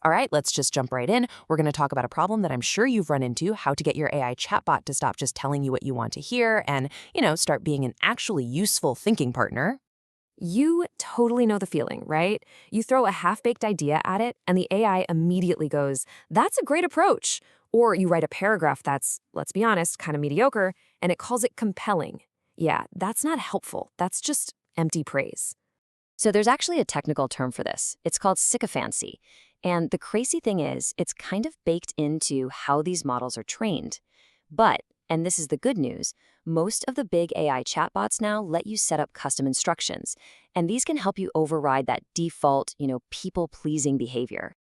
All right, let's just jump right in. We're going to talk about a problem that I'm sure you've run into, how to get your AI chatbot to stop just telling you what you want to hear and, start being an actually useful thinking partner. You totally know the feeling, right? You throw a half-baked idea at it, and the AI immediately goes, "That's a great approach." Or you write a paragraph that's, let's be honest, kind of mediocre, and it calls it compelling. Yeah, that's not helpful. That's just empty praise. So there's actually a technical term for this. It's called sycophancy. And the crazy thing is, it's kind of baked into how these models are trained. But, and this is the good news, most of the big AI chatbots now let you set up custom instructions. And these can help you override that default, people-pleasing behavior.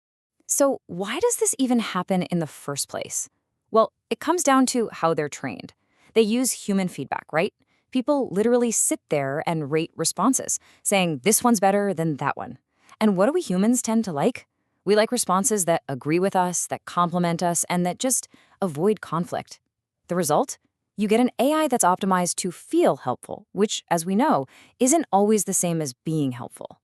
So why does this even happen in the first place? Well, it comes down to how they're trained. They use human feedback, right? People literally sit there and rate responses, saying this one's better than that one. And what do we humans tend to like? We like responses that agree with us, that compliment us, and that just avoid conflict. The result? You get an AI that's optimized to feel helpful, which, as we know, isn't always the same as being helpful.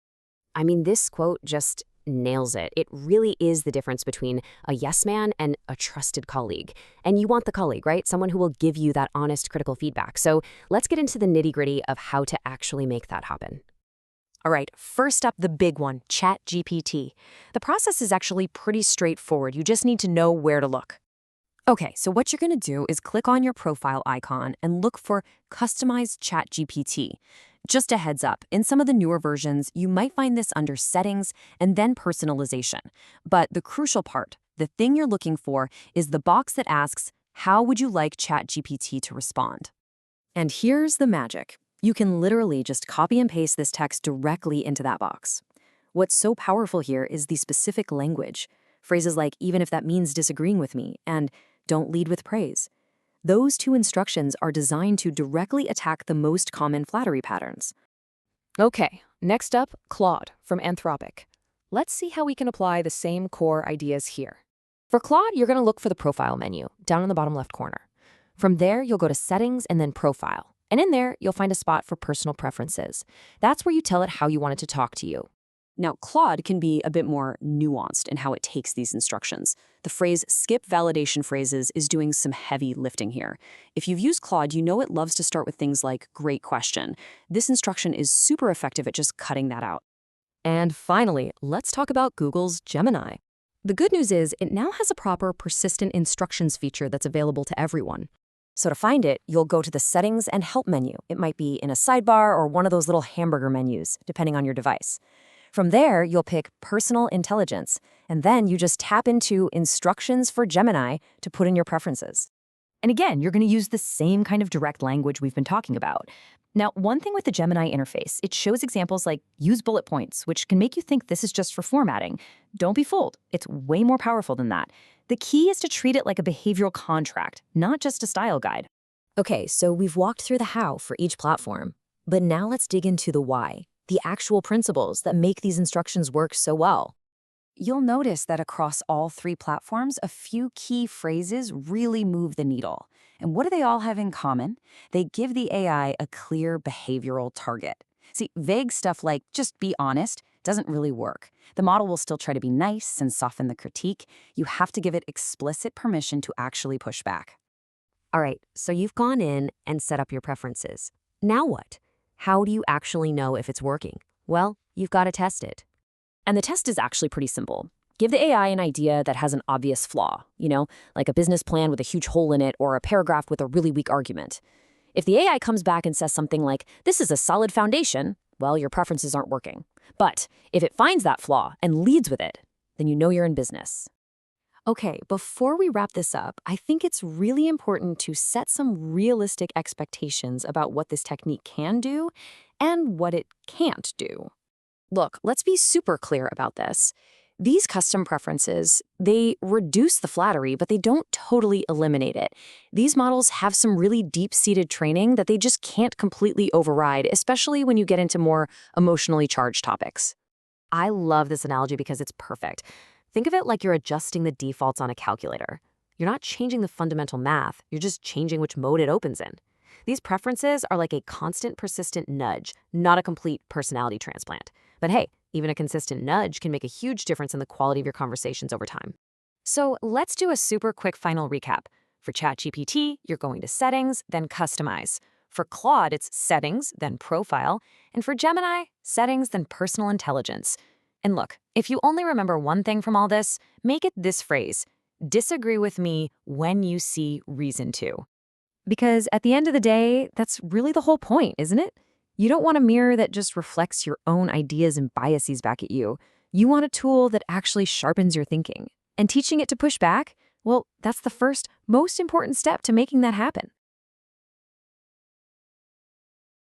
I mean, this quote just nails it. It really is the difference between a yes man and a trusted colleague. And you want the colleague, right? Someone who will give you that honest, critical feedback. So let's get into the nitty-gritty of how to actually make that happen. All right, first up, the big one, ChatGPT. The process is actually pretty straightforward. You just need to know where to look. Okay, so what you're going to do is click on your profile icon and look for Customized ChatGPT. Just a heads up, in some of the newer versions, you might find this under Settings and then Personalization. But the crucial part, the thing you're looking for, is the box that asks, how would you like ChatGPT to respond? And here's the magic. You can literally just copy and paste this text directly into that box. What's so powerful here is the specific language. Phrases like, even if that means disagreeing with me, and don't lead with praise. Those two instructions are designed to directly attack the most common flattery patterns. Okay, next up, Claude from Anthropic. Let's see how we can apply the same core ideas here. For Claude, you're going to look for the Profile menu, down in the bottom left corner. From there, you'll go to Settings and then Profile. And in there, you'll find a spot for Personal Preferences. That's where you tell it how you want it to talk to you. Now, Claude can be a bit more nuanced in how it takes these instructions. The phrase skip validation phrases is doing some heavy lifting here. If you've used Claude, you know it loves to start with things like great question. This instruction is super effective at just cutting that out. And finally, let's talk about Google's Gemini. The good news is it now has a proper persistent instructions feature that's available to everyone. So to find it, you'll go to the Settings and Help menu. It might be in a sidebar or one of those little hamburger menus, depending on your device. From there, you'll pick Personal Intelligence, and then you just tap into Instructions for Gemini to put in your preferences. And again, you're going to use the same kind of direct language we've been talking about. Now, one thing with the Gemini interface, it shows examples like use bullet points, which can make you think this is just for formatting. Don't be fooled. It's way more powerful than that. The key is to treat it like a behavioral contract, not just a style guide. Okay, so we've walked through the how for each platform. But now let's dig into the why, the actual principles that make these instructions work so well. You'll notice that across all three platforms, a few key phrases really move the needle. And what do they all have in common? They give the AI a clear behavioral target. See, vague stuff like just be honest doesn't really work. The model will still try to be nice and soften the critique. You have to give it explicit permission to actually push back. All right, so you've gone in and set up your preferences. Now what? How do you actually know if it's working? Well, you've got to test it. And the test is actually pretty simple. Give the AI an idea that has an obvious flaw, like a business plan with a huge hole in it or a paragraph with a really weak argument. If the AI comes back and says something like, this is a solid foundation, well, your preferences aren't working. But if it finds that flaw and leads with it, then you know you're in business. Okay, before we wrap this up, I think it's really important to set some realistic expectations about what this technique can do and what it can't do. Look, let's be super clear about this. These custom preferences, they reduce the flattery, but they don't totally eliminate it. These models have some really deep-seated training that they just can't completely override, especially when you get into more emotionally charged topics. I love this analogy because it's perfect. Think of it like you're adjusting the defaults on a calculator. You're not changing the fundamental math, you're just changing which mode it opens in. These preferences are like a constant, persistent nudge, not a complete personality transplant. But hey, Even a consistent nudge can make a huge difference in the quality of your conversations over time. So let's do a super quick final recap. For ChatGPT, you're going to Settings, then Customize. For Claude, it's Settings, then Profile. And for Gemini, Settings, then Personal Intelligence. And look, if you only remember one thing from all this, make it this phrase: disagree with me when you see reason to. Because at the end of the day, that's really the whole point, isn't it? You don't want a mirror that just reflects your own ideas and biases back at you. You want a tool that actually sharpens your thinking. And teaching it to push back, well, that's the first, most important step to making that happen.